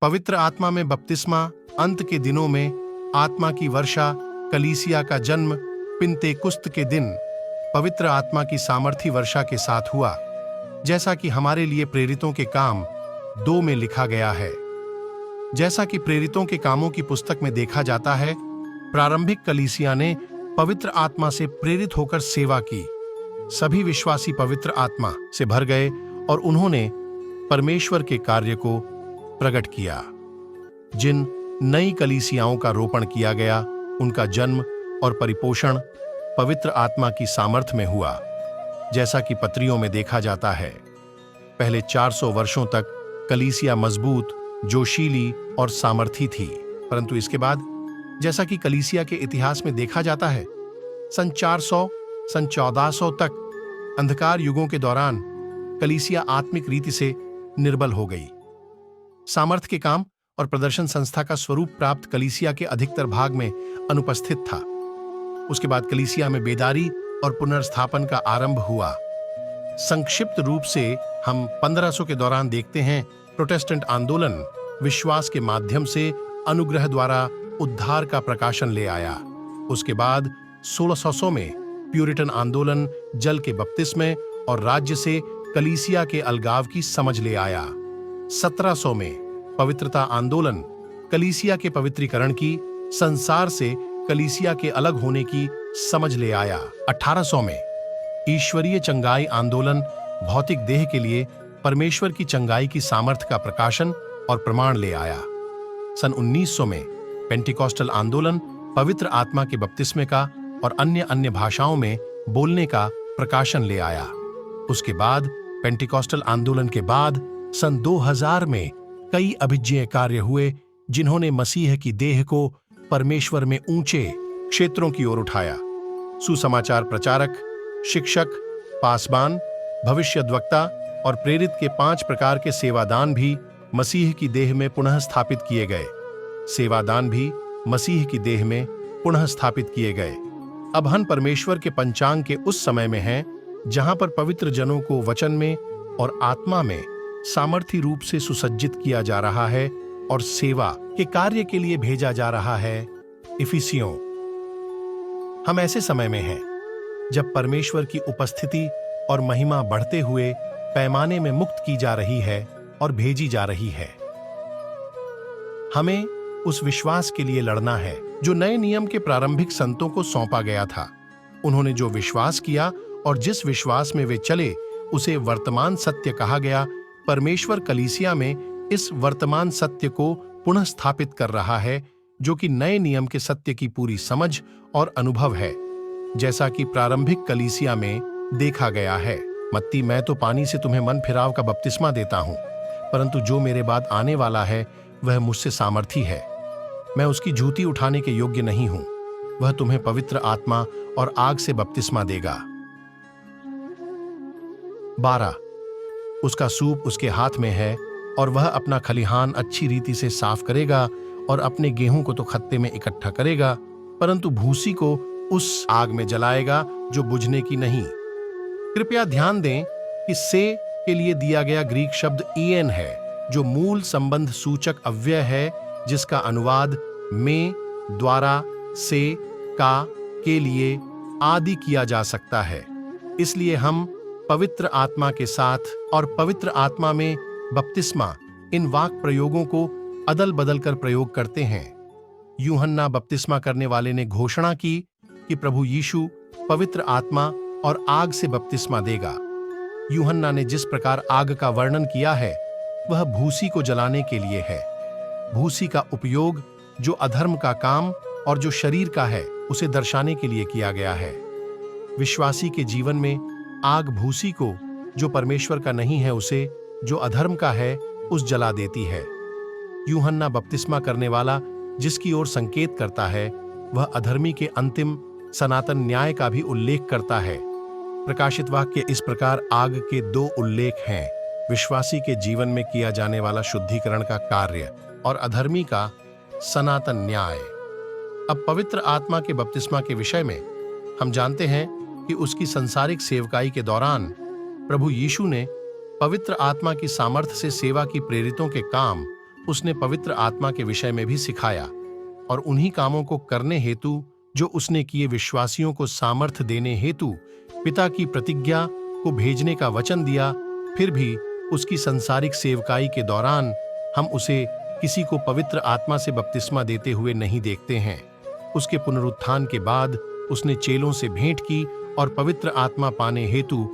पवित्र आत्मा में बपतिस्मा, अंत के दिनों में आत्मा की वर्षा, कलीसिया का जन्म पिन्तेकुस्त के दिन पवित्र आत्मा की सामर्थी वर्षा के साथ हुआ, जैसा कि हमारे लिए प्रेरितों के काम 2 में लिखा गया है। जैसा कि प्रेरितों के कामों की पुस्तक में देखा जाता है, प्रारंभिक कलीसिया ने पवित्र आत्मा से प्रेरित होकर सेवा की। सभी विश्वासी पवित्र आत्मा से भर गए और उन्होंने परमेश्वर के कार्य को प्रकट किया। जिन नई कलीसियाओं का रोपण किया गया, उनका जन्म और परिपोषण पवित्र आत्मा की सामर्थ्य में हुआ, जैसा कि पत्रियों में देखा जाता है। पहले 400 वर्षों तक कलीसिया मजबूत, जोशीली और सामर्थी थी, परंतु इसके बाद, जैसा कि कलीसिया के इतिहास में देखा जाता है, सन 400 सन 1400 तक अंधकार युगों के दौरान कलीसिया आत्मिक रीति से निर्बल हो गई। सामर्थ्य के काम और प्रदर्शन संस्था का स्वरूप प्राप्त कलीसिया के अधिकतर भाग में अनुपस्थित था। उसके बाद कलीसिया में बेदारी और पुनर्स्थापन का आरंभ हुआ। संक्षिप्त रूप से हम 1500 के दौरान देखते हैं, प्रोटेस्टेंट आंदोलन विश्वास के माध्यम से अनुग्रह द्वारा उद्धार का प्रकाशन ले आया। उसके बाद 1600 में प्यूरिटन आंदोलन जल के बपतिस्मे और राज्य से कलीसिया के अलगाव की समझ ले आया। 1700 में पवित्रता आंदोलन कलीसिया के पवित्रीकरण की, संसार से कलीसिया के अलग होने की समझ ले आया। 1800 में ईश्वरीय चंगाई आंदोलन भौतिक देह के लिए परमेश्वर की चंगाई की सामर्थ्य का प्रकाशन और प्रमाण ले आया। सन 1900 में पेंटिकॉस्टल आंदोलन पवित्र आत्मा के बपतिस्मे का और अन्य भाषाओं में बोलने का प्रकाशन ले आया। उसके बाद पेंटिकॉस्टल आंदोलन के बाद सन 2000 में कई अभिज्ञेय कार्य हुए, जिन्होंने मसीह की देह को परमेश्वर में ऊंचे क्षेत्रों की ओर उठाया। सुसमाचार प्रचारक, शिक्षक, पासबान, भविष्यद्वक्ता और प्रेरित के 5 प्रकार के सेवादान भी मसीह की देह में पुनः स्थापित किए गए। सेवादान भी मसीह की देह में पुनः स्थापित किए गए। अब हम परमेश्वर के पंचांग के उस समय में हैं, जहां पर पवित्र जनों को वचन में और आत्मा में सामर्थी रूप से सुसज्जित किया जा रहा है और सेवा के कार्य के लिए भेजा जा रहा है। इफिसियों। हम ऐसे समय में हैं जब परमेश्वर की उपस्थिति और महिमा बढ़ते हुए पैमाने में मुक्त की जा रही है और भेजी जा रही है। हमें उस विश्वास के लिए लड़ना है जो नए नियम के प्रारंभिक संतों को सौंपा गया था। उन्होंने जो विश्वास किया और जिस विश्वास में वे चले, उसे वर्तमान सत्य कहा गया। परमेश्वर कलीसिया में इस वर्तमान सत्य को पुनः स्थापित कर रहा है, जो कि नए नियम के सत्य की पूरी समझ और अनुभव है, जैसा कि प्रारंभिक कलीसिया में देखा गया है। मत्ती, मैं तो पानी से तुम्हें मन फिराव का बपतिस्मा देता हूं, परंतु जो मेरे बाद आने वाला है वह मुझसे सामर्थी है। मैं उसकी जूती उठाने के योग्य नहीं हूं। वह तुम्हें पवित्र आत्मा और आग से बपतिस्मा देगा। 12 उसका सूप उसके हाथ में है और वह अपना खलिहान अच्छी रीति से साफ करेगा और अपने गेहूं को तो खत्ते में इकट्ठा करेगा, परंतु भूसी को उस आग में जलाएगा जो बुझने की नहीं। कृपया ध्यान दें कि से के लिए दिया गया ग्रीक शब्द ईएन है, जो मूल संबंध सूचक अव्यय है, जिसका अनुवाद में, द्वारा, से, का, के लिए आदि किया जा सकता है। इसलिए हम पवित्र आत्मा के साथ और पवित्र आत्मा में बपतिस्मा, इन वाक प्रयोगों को अदल बदल कर प्रयोग करते हैं। यूहन्ना बपतिस्मा करने वाले ने घोषणा की कि प्रभु यीशु पवित्र आत्मा और आग से बपतिस्मा देगा। यूहन्ना ने जिस प्रकार आग का वर्णन किया है, वह भूसी को जलाने के लिए है। भूसी का उपयोग जो अधर्म का काम और जो शरीर का है, उसे दर्शाने के लिए किया गया है। विश्वासी के जीवन में आग भूसी को, जो परमेश्वर का नहीं है, उसे, जो अधर्म का है, उस जला देती है। यूहन्ना बपतिस्मा करने वाला जिसकी ओर संकेत करता है, वह अधर्मी के अंतिम सनातन न्याय का भी उल्लेख करता है। प्रकाशित वाक्य इस प्रकार आग के 2 उल्लेख हैं, विश्वासी के जीवन में किया जाने वाला शुद्धिकरण का कार्य और अधर्मी का सनातन न्याय। अब पवित्र आत्मा के बपतिस्मा के विषय में हम जानते हैं कि उसकी संसारिक सेवकाई के दौरान प्रभु यीशु ने पवित्र आत्मा की सामर्थ्य से सेवा की प्रेरितों के काम उसने पवित्र आत्मा के विषय में भी सिखाया और उन्हीं कामों को करने हेतु जो उसने किए विश्वासियों को सामर्थ्य देने हेतु पिता की प्रतिज्ञा को भेजने का वचन दिया। फिर भी उसकी संसारिक सेवकाई के दौरान हम उसे किसी को पवित्र आत्मा से बपतिस्मा देते हुए नहीं देखते हैं। उसके पुनरुत्थान के बाद उसने चेलों से भेंट की और पवित्र आत्मा पाने हेतु